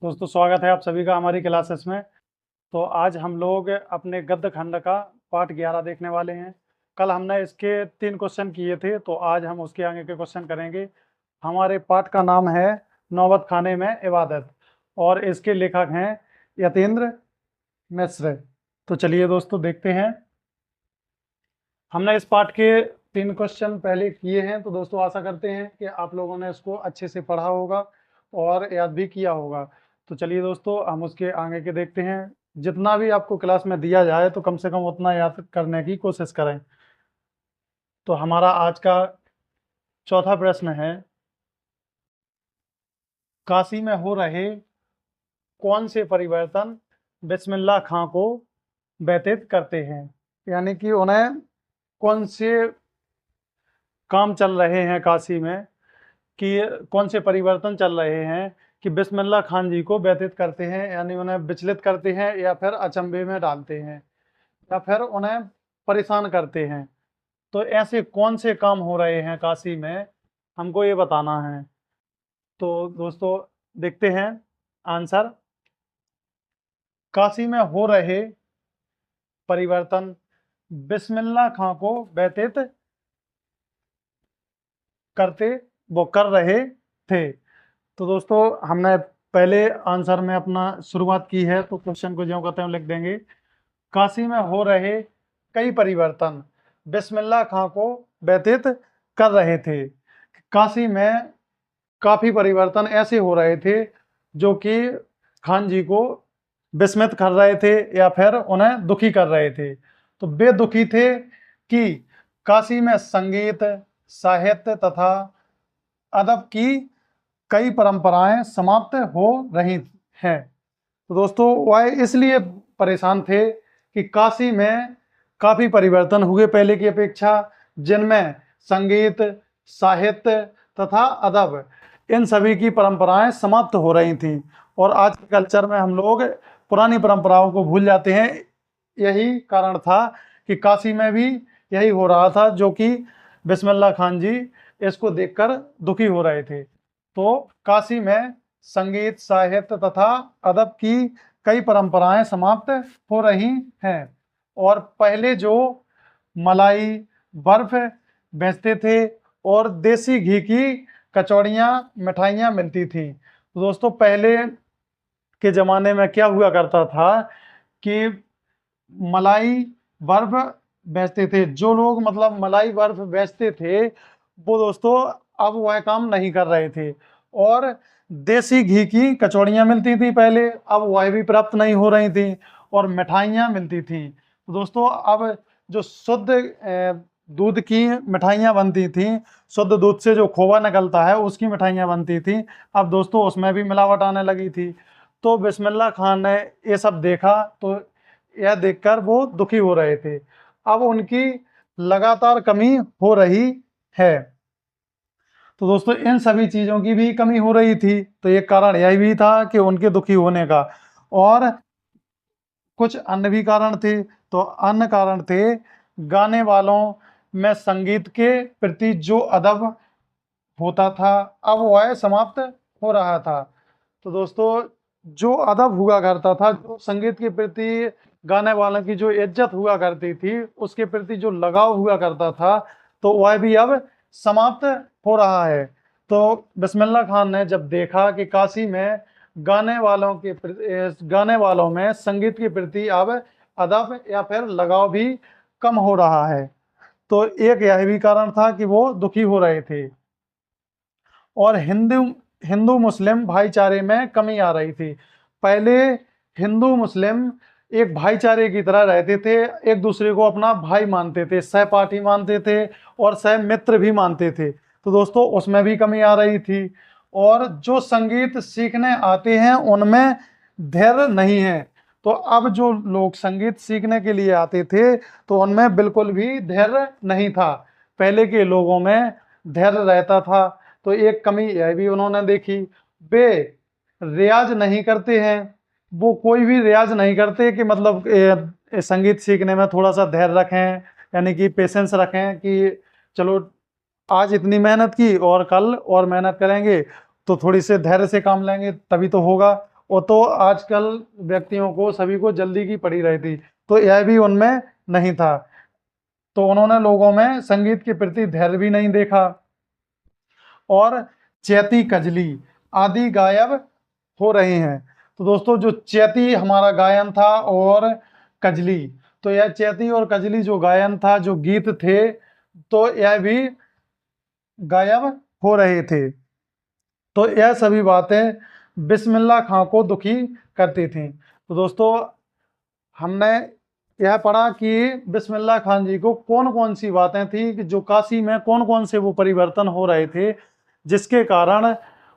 दोस्तों स्वागत है आप सभी का हमारी क्लासेस में। तो आज हम लोग अपने गद्य खंड का पाठ 11 देखने वाले हैं। कल हमने इसके 3 क्वेश्चन किए थे, तो आज हम उसके आगे के क्वेश्चन करेंगे। हमारे पाठ का नाम है नौबत खाने में इबादत और इसके लेखक हैं यतीन्द्र मिश्र। तो चलिए दोस्तों देखते हैं। हमने इस पाठ के 3 क्वेश्चन पहले किए हैं, तो दोस्तों आशा करते हैं कि आप लोगों ने इसको अच्छे से पढ़ा होगा और याद भी किया होगा। तो चलिए दोस्तों हम उसके आगे के देखते हैं। जितना भी आपको क्लास में दिया जाए तो कम से कम उतना याद करने की कोशिश करें। तो हमारा आज का चौथा प्रश्न है, काशी में हो रहे कौन से परिवर्तन बिस्मिल्लाह खां को व्यतीत करते हैं। यानी कि उन्हें कौन से काम चल रहे हैं काशी में, कि कौन से परिवर्तन चल रहे हैं कि बिस्मिल्लाह खान जी को व्यतीत करते हैं, यानी उन्हें विचलित करते हैं या फिर अचंभे में डालते हैं या फिर उन्हें परेशान करते हैं। तो ऐसे कौन से काम हो रहे हैं काशी में, हमको ये बताना है। तो दोस्तों देखते हैं आंसर। काशी में हो रहे परिवर्तन बिस्मिल्लाह खां को व्यतीत करते वो कर रहे थे। तो दोस्तों हमने पहले आंसर में अपना शुरुआत की है, तो क्वेश्चन को ज्यों कहते हैं लिख देंगे। काशी में हो रहे कई परिवर्तन बिस्मिल्लाह खां को व्यतीत कर रहे थे। काशी में काफी परिवर्तन ऐसे हो रहे थे जो कि खान जी को विस्मित कर रहे थे या फिर उन्हें दुखी कर रहे थे। तो वे दुखी थे कि काशी में संगीत, साहित्य तथा अदब की कई परंपराएं समाप्त हो रही हैं। तो दोस्तों वह इसलिए परेशान थे कि काशी में काफी परिवर्तन हुए पहले की अपेक्षा, जिनमें संगीत, साहित्य तथा अदब इन सभी की परंपराएं समाप्त हो रही थीं। और आज के कल्चर में हम लोग पुरानी परंपराओं को भूल जाते हैं। यही कारण था कि काशी में भी यही हो रहा था, जो कि बिस्मिल्लाह खान जी इसको देखकर दुखी हो रहे थे। तो काशी में संगीत, साहित्य तथा अदब की कई परंपराएं समाप्त हो रही हैं। और पहले जो मलाई, बर्फ बेचते थे और देसी घी की कचौड़ियाँ, मिठाइयाँ मिलती थी। तो दोस्तों पहले के ज़माने में क्या हुआ करता था कि मलाई बर्फ बेचते थे। जो लोग मतलब मलाई बर्फ बेचते थे वो दोस्तों अब वह काम नहीं कर रहे थे। और देसी घी की कचौड़ियाँ मिलती थी पहले, अब वह भी प्राप्त नहीं हो रही थी और मिठाइयाँ मिलती थी। तो दोस्तों अब जो शुद्ध दूध की मिठाइयाँ बनती थी, शुद्ध दूध से जो खोवा निकलता है उसकी मिठाइयाँ बनती थी, अब दोस्तों उसमें भी मिलावट आने लगी थी। तो बिस्मिल्लाह खान ने ये सब देखा, तो यह देखकर वो दुखी हो रहे थे। अब उनकी लगातार कमी हो रही है। तो दोस्तों इन सभी चीज़ों की भी कमी हो रही थी, तो एक कारण यही भी था कि उनके दुखी होने का। और कुछ अन्य भी कारण थे। तो अन्य कारण थे, गाने वालों में संगीत के प्रति जो अदब होता था अब वह समाप्त हो रहा था। तो दोस्तों जो अदब हुआ करता था, जो संगीत के प्रति गाने वालों की जो इज्जत हुआ करती थी, उसके प्रति जो लगाव हुआ करता था, तो वह भी अब समाप्त हो रहा है। तो बिस्मिल्लाह खान ने जब देखा कि काशी में गाने वालों में संगीत के प्रति अब अदब या फिर लगाव भी कम हो रहा है, तो एक यह भी कारण था कि वो दुखी हो रहे थे। और हिंदू हिंदू मुस्लिम भाईचारे में कमी आ रही थी। पहले हिंदू मुस्लिम एक भाईचारे की तरह रहते थे, एक दूसरे को अपना भाई मानते थे, सहपाठी मानते थे और सह मित्र भी मानते थे। तो दोस्तों उसमें भी कमी आ रही थी। और जो संगीत सीखने आते हैं उनमें धैर्य नहीं है। तो अब जो लोग संगीत सीखने के लिए आते थे तो उनमें बिल्कुल भी धैर्य नहीं था। पहले के लोगों में धैर्य रहता था। तो एक कमी यह भी उन्होंने देखी, वे रियाज नहीं करते हैं। वो कोई भी रियाज नहीं करते कि मतलब संगीत सीखने में थोड़ा सा धैर्य रखें, यानी कि पेशेंस रखें कि चलो आज इतनी मेहनत की और कल और मेहनत करेंगे, तो थोड़ी से धैर्य से काम लेंगे तभी तो होगा। वो तो आजकल व्यक्तियों को सभी को जल्दी की पड़ी रहती, तो यह भी उनमें नहीं था। तो उन्होंने लोगों में संगीत के प्रति धैर्य भी नहीं देखा और चैती कजली आदि गायब हो रहे हैं। तो दोस्तों जो चैती हमारा गायन था और कजली, तो यह चैती और कजली जो गायन था, जो गीत थे, तो यह भी गायब हो रहे थे। तो यह सभी बातें बिस्मिल्लाह खां को दुखी करती थीं। तो दोस्तों हमने यह पढ़ा कि बिस्मिल्लाह खान जी को कौन कौन सी बातें थी कि जो काशी में कौन कौन से वो परिवर्तन हो रहे थे जिसके कारण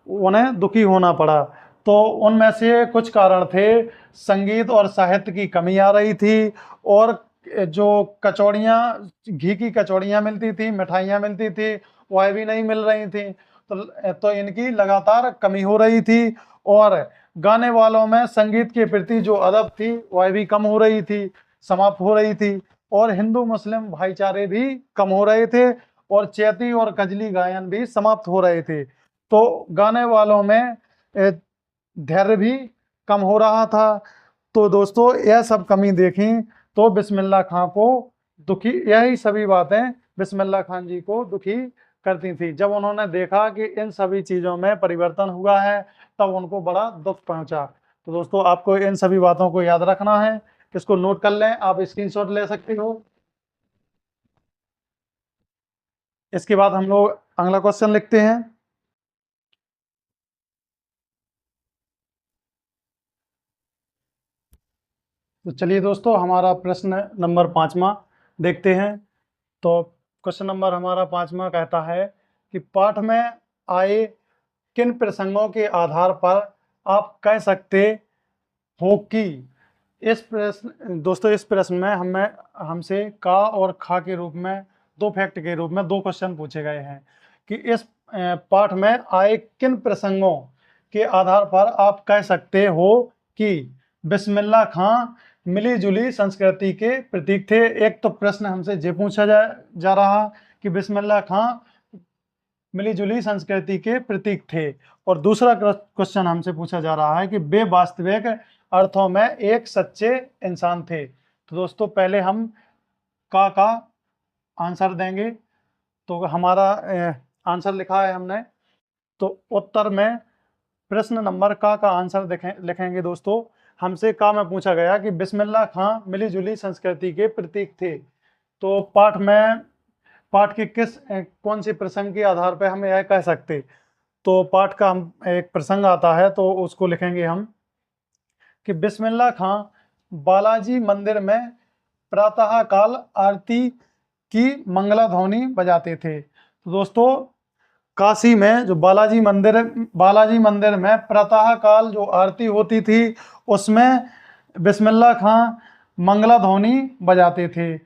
उन्हें दुखी होना पड़ा। तो उनमें से कुछ कारण थे, संगीत और साहित्य की कमी आ रही थी, और जो कचौड़ियाँ, घी की कचौड़ियाँ मिलती थी, मिठाइयाँ मिलती थी, वह भी नहीं मिल रही थी। तो इनकी लगातार कमी हो रही थी, और गाने वालों में संगीत के प्रति जो अदब थी वह भी कम हो रही थी, समाप्त हो रही थी, और हिंदू मुस्लिम भाईचारे भी कम हो रहे थे, और चैती और कजली गायन भी समाप्त हो रहे थे। तो गाने वालों में धैर्य भी कम हो रहा था। तो दोस्तों यह सब कमी देखी तो बिस्मिल्लाह खां को दुखी, यही सभी बातें बिस्मिल्लाह खान जी को दुखी करती थी। जब उन्होंने देखा कि इन सभी चीज़ों में परिवर्तन हुआ है तब उनको बड़ा दुख पहुंचा। तो दोस्तों आपको इन सभी बातों को याद रखना है, इसको नोट कर लें, आप स्क्रीनशॉट ले सकते हो। इसके बाद हम लोग अगला क्वेश्चन लिखते हैं। तो चलिए दोस्तों हमारा प्रश्न नंबर 5वां देखते हैं। तो क्वेश्चन नंबर हमारा 5वां कहता है कि पाठ में आए किन प्रसंगों के आधार पर आप कह सकते हो कि, इस प्रश्न दोस्तों इस प्रश्न में हमसे का और खा के रूप में, दो फैक्ट के रूप में दो क्वेश्चन पूछे गए हैं कि इस पाठ में आए किन प्रसंगों के आधार पर आप कह सकते हो कि बिस्मिल्लाह खां मिली जुली संस्कृति के प्रतीक थे। एक तो प्रश्न हमसे ये पूछा जा रहा कि बिस्मिल्लाह खां मिली जुली संस्कृति के प्रतीक थे, और दूसरा क्वेश्चन हमसे पूछा जा रहा है कि वे वास्तविक अर्थों में एक सच्चे इंसान थे। तो दोस्तों पहले हम का आंसर देंगे। तो हमारा आंसर लिखा है हमने, तो उत्तर में प्रश्न नंबर का आंसर लिखेंगे। दोस्तों हमसे का में पूछा गया कि बिस्मिल्लाह खां मिली जुली संस्कृति के प्रतीक थे, तो पाठ के किस कौन से प्रसंग के आधार पर हम यह कह सकते। तो पाठ का हम एक प्रसंग आता है तो उसको लिखेंगे हम कि बिस्मिल्लाह खां बालाजी मंदिर में प्रातः काल आरती की मंगला ध्वनि बजाते थे। तो दोस्तों काशी में जो बालाजी मंदिर में प्रातः काल जो आरती होती थी उसमें बिस्मिल्लाह खां मंगला ध्वनि बजाते थे,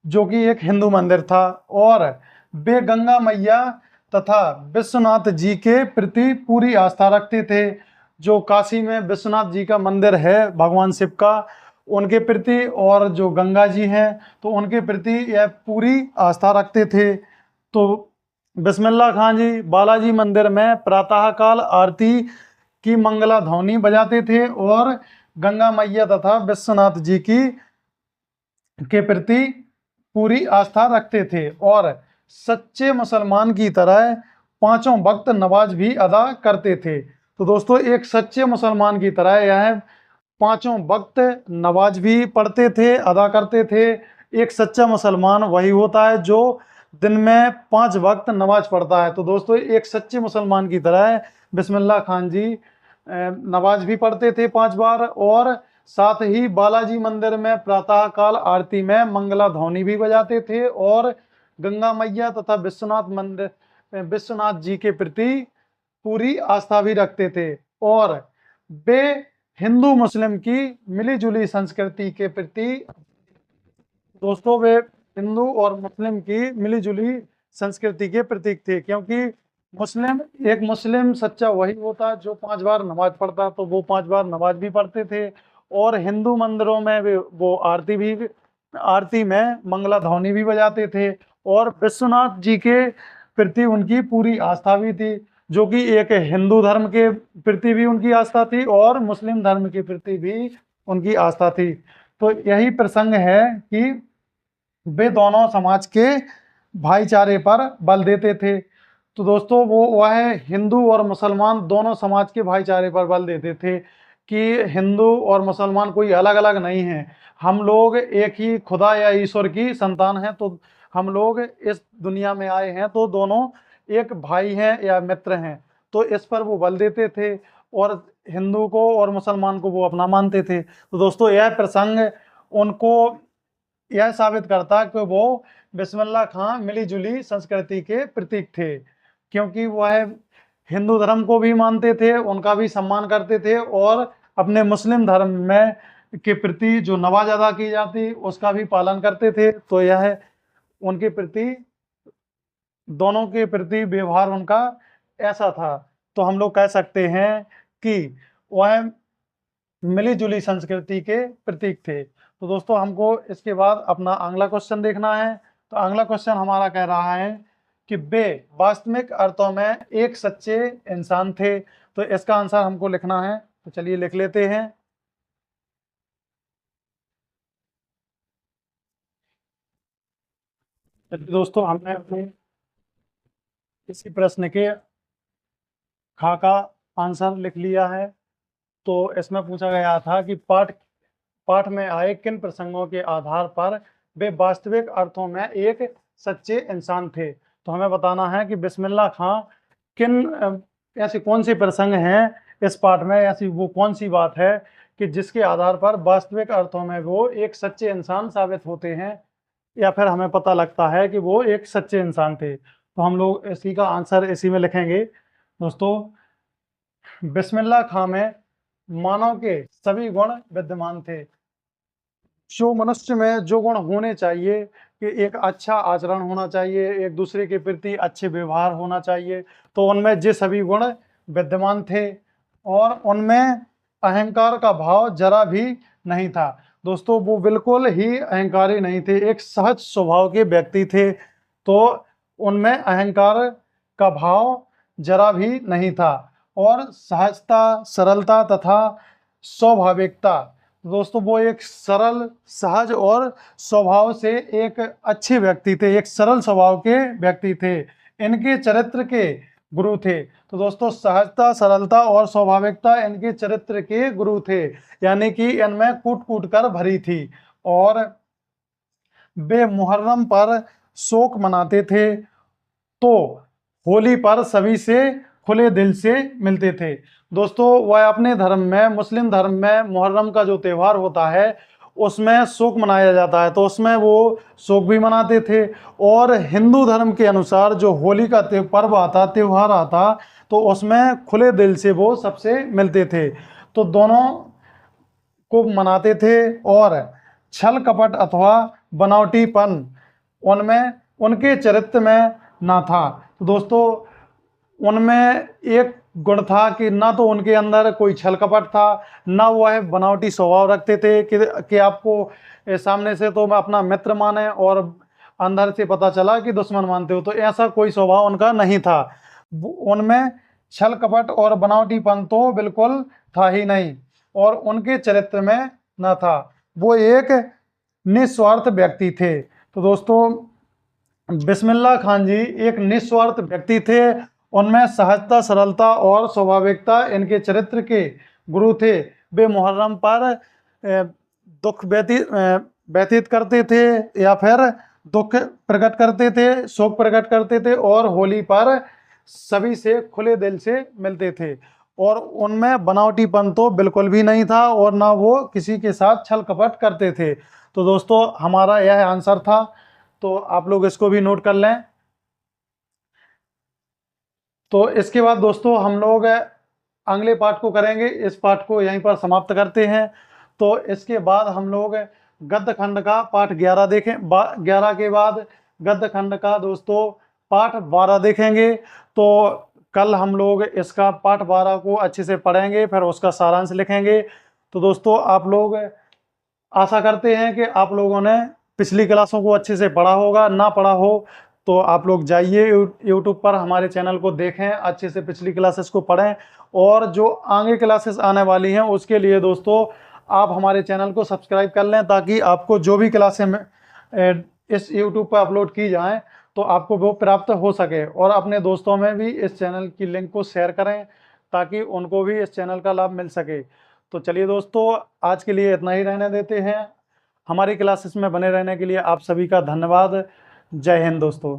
जो कि एक हिंदू मंदिर था, और वे गंगा मैया तथा विश्वनाथ जी के प्रति पूरी आस्था रखते थे। जो काशी में विश्वनाथ जी का मंदिर है भगवान शिव का, उनके प्रति, और जो गंगा जी हैं तो उनके प्रति यह पूरी आस्था रखते थे। तो बिस्मिल्लाह खां जी बालाजी मंदिर में प्रातःकाल आरती की मंगला ध्वनि बजाते थे और गंगा मैया तथा विश्वनाथ जी के प्रति पूरी आस्था रखते थे, और सच्चे मुसलमान की तरह पांचों वक्त नमाज भी अदा करते थे। तो दोस्तों एक सच्चे मुसलमान की तरह यह पांचों वक्त नमाज भी पढ़ते थे, अदा करते थे। एक सच्चा मुसलमान वही होता है जो दिन में 5 वक्त नमाज पढ़ता है। तो दोस्तों एक सच्चे मुसलमान की तरह बिस्मिल्लाह खान जी नमाज भी पढ़ते थे 5 बार, और साथ ही बालाजी मंदिर में प्रातःकाल आरती में मंगला ध्वनि भी बजाते थे, और गंगा मैया तथा विश्वनाथ जी के प्रति पूरी आस्था भी रखते थे, और वे हिंदू मुस्लिम की मिली जुली संस्कृति के प्रति, दोस्तों वे हिंदू और मुस्लिम की मिली जुली संस्कृति के प्रतीक थे। क्योंकि एक मुस्लिम सच्चा वही होता जो 5 बार नमाज पढ़ता, तो वो 5 बार नमाज भी पढ़ते थे, और हिंदू मंदिरों में वो आरती में मंगला ध्वनि भी बजाते थे, और विश्वनाथ जी के प्रति उनकी पूरी आस्था भी थी। जो कि एक हिंदू धर्म के प्रति भी उनकी आस्था थी और मुस्लिम धर्म के प्रति भी उनकी आस्था थी। तो यही प्रसंग है कि वे दोनों समाज के भाईचारे पर बल देते थे। तो दोस्तों वह हिंदू और मुसलमान दोनों समाज के भाईचारे पर बल देते थे कि हिंदू और मुसलमान कोई अलग अलग नहीं है, हम लोग एक ही खुदा या ईश्वर की संतान हैं। तो हम लोग इस दुनिया में आए हैं तो दोनों एक भाई हैं या मित्र हैं। तो इस पर वो बल देते थे और हिंदू को और मुसलमान को वो अपना मानते थे। तो दोस्तों यह प्रसंग उनको यह साबित करता कि वो बिस्मिल्लाह खां मिली जुली संस्कृति के प्रतीक थे, क्योंकि वह हिंदू धर्म को भी मानते थे, उनका भी सम्मान करते थे और अपने मुस्लिम धर्म में के प्रति जो नमाज अदा की जाती उसका भी पालन करते थे। तो यह उनके प्रति, दोनों के प्रति व्यवहार उनका ऐसा था। तो हम लोग कह सकते हैं कि वह मिली जुली संस्कृति के प्रतीक थे। तो दोस्तों हमको इसके बाद अपना अगला क्वेश्चन देखना है। तो अगला क्वेश्चन हमारा कह रहा है कि वे वास्तविक अर्थों में एक सच्चे इंसान थे। तो इसका आंसर हमको लिखना है, तो चलिए लिख लेते हैं। दोस्तों हमने अपने इसी प्रश्न के खा का आंसर लिख लिया है। तो इसमें पूछा गया था कि पाठ में आए किन प्रसंगों के आधार पर वे वास्तविक अर्थों में एक सच्चे इंसान थे। तो हमें बताना है कि बिस्मिल्लाह खां किन ऐसे कौन से प्रसंग हैं इस पाठ में, ऐसी वो कौन सी बात है कि जिसके आधार पर वास्तविक अर्थों में वो एक सच्चे इंसान साबित होते हैं, या फिर हमें पता लगता है कि वो एक सच्चे इंसान थे। तो हम लोग इसी का आंसर इसी में लिखेंगे। दोस्तों बिस्मिल्लाह खां में मानव के सभी गुण विद्यमान थे। जो मनुष्य में जो गुण होने चाहिए कि एक अच्छा आचरण होना चाहिए, एक दूसरे के प्रति अच्छे व्यवहार होना चाहिए, तो उनमें ये सभी गुण विद्यमान थे और उनमें अहंकार का भाव जरा भी नहीं था। दोस्तों वो बिल्कुल ही अहंकारी नहीं थे, एक सहज स्वभाव के व्यक्ति थे। तो उनमें अहंकार का भाव जरा भी नहीं था और सहजता, सरलता तथा स्वाभाविकता। दोस्तों वो एक सरल, सहज और स्वभाव से एक अच्छे व्यक्ति थे, एक सरल स्वभाव के व्यक्ति थे, इनके चरित्र के गुरु थे। तो दोस्तों सहजता, सरलता और स्वाभाविकता इनके चरित्र के गुरु थे, यानी कि इनमें कूट कूट कर भरी थी। और वे मुहर्रम पर शोक मनाते थे तो होली पर सभी से खुले दिल से मिलते थे। दोस्तों वह अपने धर्म में, मुस्लिम धर्म में मुहर्रम का जो त्यौहार होता है उसमें शोक मनाया जाता है, तो उसमें वो शोक भी मनाते थे। और हिंदू धर्म के अनुसार जो होली का पर्व आता, त्यौहार आता, तो उसमें खुले दिल से वो सबसे मिलते थे। तो दोनों को मनाते थे और छल कपट अथवा बनावटीपन उनमें, उनके चरित्र में ना था। तो दोस्तों उनमें एक गुण था कि ना तो उनके अंदर कोई छल कपट था, ना वह बनावटी स्वभाव रखते थे कि आपको सामने से तो मैं अपना मित्र माने और अंदर से पता चला कि दुश्मन मानते हो। तो ऐसा कोई स्वभाव उनका नहीं था। उनमें छल कपट और बनावटीपन तो बिल्कुल था ही नहीं और उनके चरित्र में न था। वो एक निस्वार्थ व्यक्ति थे। तो दोस्तों बिस्मिल्लाह खान जी एक निस्वार्थ व्यक्ति थे, उनमें सहजता, सरलता और स्वाभाविकता इनके चरित्र के गुरु थे। वे मुहर्रम पर दुख व्यतीत करते थे या फिर दुख प्रकट करते थे, शोक प्रकट करते थे और होली पर सभी से खुले दिल से मिलते थे। और उनमें बनावटीपन तो बिल्कुल भी नहीं था और ना वो किसी के साथ छल कपट करते थे। तो दोस्तों हमारा यह आंसर था, तो आप लोग इसको भी नोट कर लें। तो इसके बाद दोस्तों हम लोग अगले पाठ को करेंगे, इस पाठ को यहीं पर समाप्त करते हैं। तो इसके बाद हम लोग गद्य खंड का पाठ 11 देखें, 11 के बाद गद्य खंड का दोस्तों पाठ 12 देखेंगे। तो कल हम लोग इसका पाठ 12 को अच्छे से पढ़ेंगे, फिर उसका सारांश लिखेंगे। तो दोस्तों आप लोग, आशा करते हैं कि आप लोगों ने पिछली क्लासों को अच्छे से पढ़ा होगा, ना पढ़ा हो तो आप लोग जाइए यूट्यूब पर हमारे चैनल को देखें, अच्छे से पिछली क्लासेस को पढ़ें, और जो आगे क्लासेस आने वाली हैं उसके लिए दोस्तों आप हमारे चैनल को सब्सक्राइब कर लें, ताकि आपको जो भी क्लासें इस यूट्यूब पर अपलोड की जाएं तो आपको वो प्राप्त हो सके। और अपने दोस्तों में भी इस चैनल की लिंक को शेयर करें ताकि उनको भी इस चैनल का लाभ मिल सके। तो चलिए दोस्तों, आज के लिए इतना ही रहने देते हैं। हमारी क्लासेस में बने रहने के लिए आप सभी का धन्यवाद। जय हिंद दोस्तों।